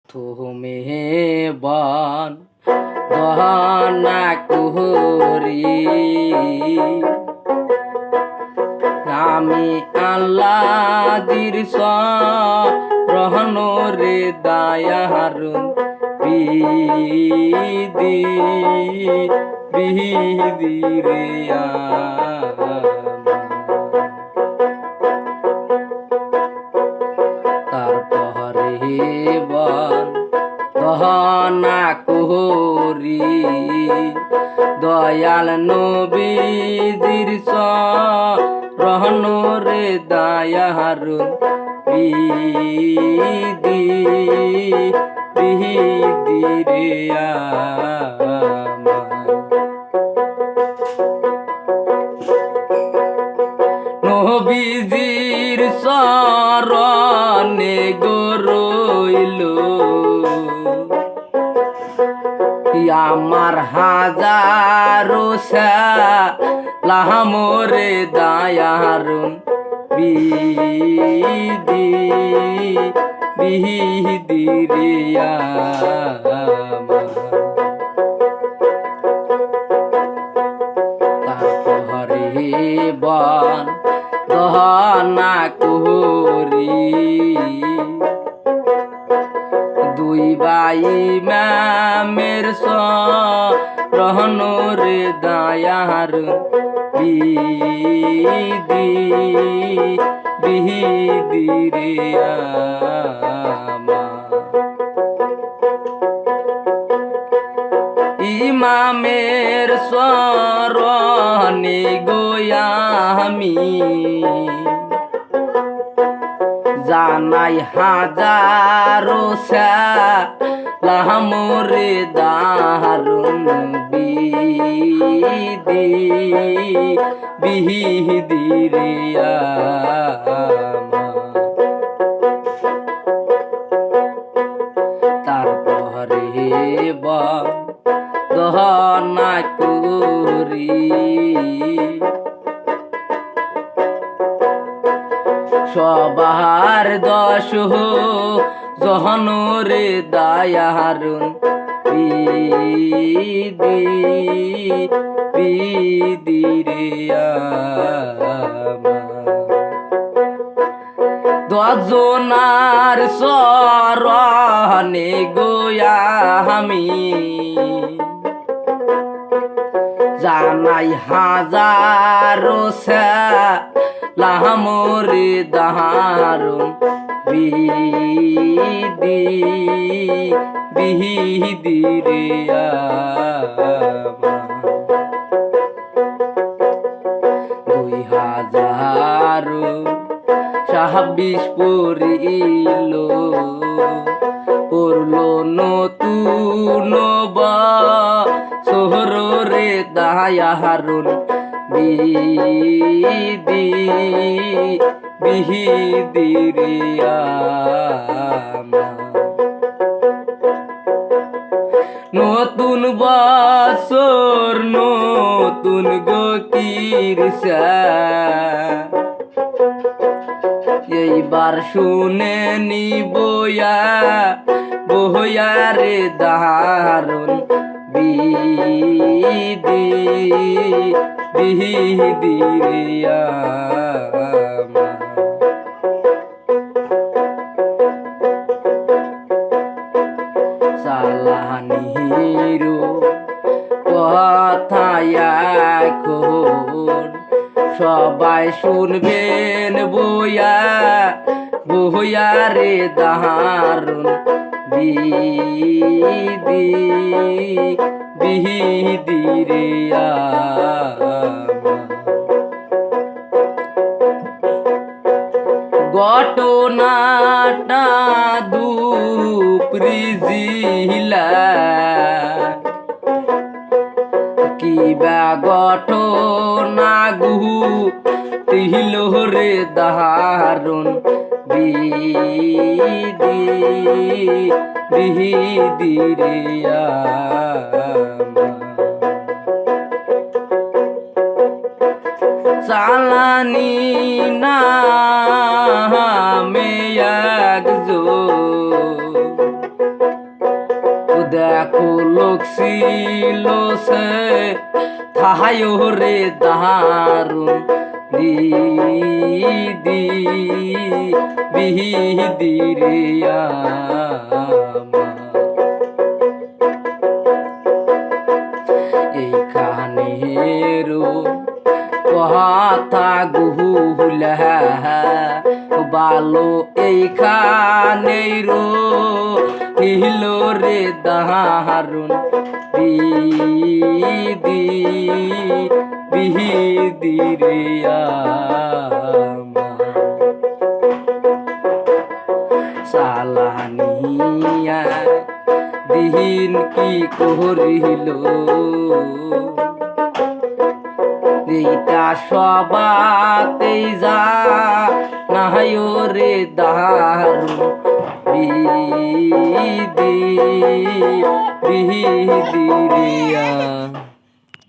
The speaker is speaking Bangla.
তুমি বন দহনা কুহরি আমি আল্লাহ দিরস রহন রে দায়ারুন বিদি বিদি রে তারপরে বন দহনা কুহরি দয়াল নবীজির রহন রে দায়ারুন বিদি বিদি রে নবীজির শরণে গরইল আমার হাজারো সালাম রে দায়ারুন বিদি বিদি রে তারপরে বন দহনা কুহরি দুই বাই মামের রহন রে দায়ারুন বিদি বিদি রে ইমামের শরণে গোয়ামি জানাই হাজারো সালাম রে দারুন বিদি বিদি রে তারপরে দহনা কুরি সবার দশ জহন রে দায়ারুন বিদি বিদি রে দশজনার শরণে গোয়ামি জানাই হাজারো সালাম রে দারুন বিদি বিদি রে দুই হাজারো ছাব্বিশ পড়িল পড়লো নতুন বছর রে দায়ারুন বিদি বিদি রে নতুন বছর নতুন গতির এইবার শুনে নি বয়া রে দারুন বিদি বিদি রে সালানিরো কথায় এখন সবাই শুনবেন বয়া রে দারুন বিদি বিদি রে ঘটনাটা দুপরি জিলা কিবা ঘটনা ঘটিল রে দারুন বিদি বিদি রে চালানি নামে একজন দেখো লোক ছিল সে থাহায় রে দারুন দিদি বিহিদিরে এইখানে কথা গুহুলা বালো এইখানে হিলো রে দারুন দিদি বিহিদিরে সালানিয়া দিন কি করিল এইটা সবাতেই যা নাই রে দারুন বিহিদিরে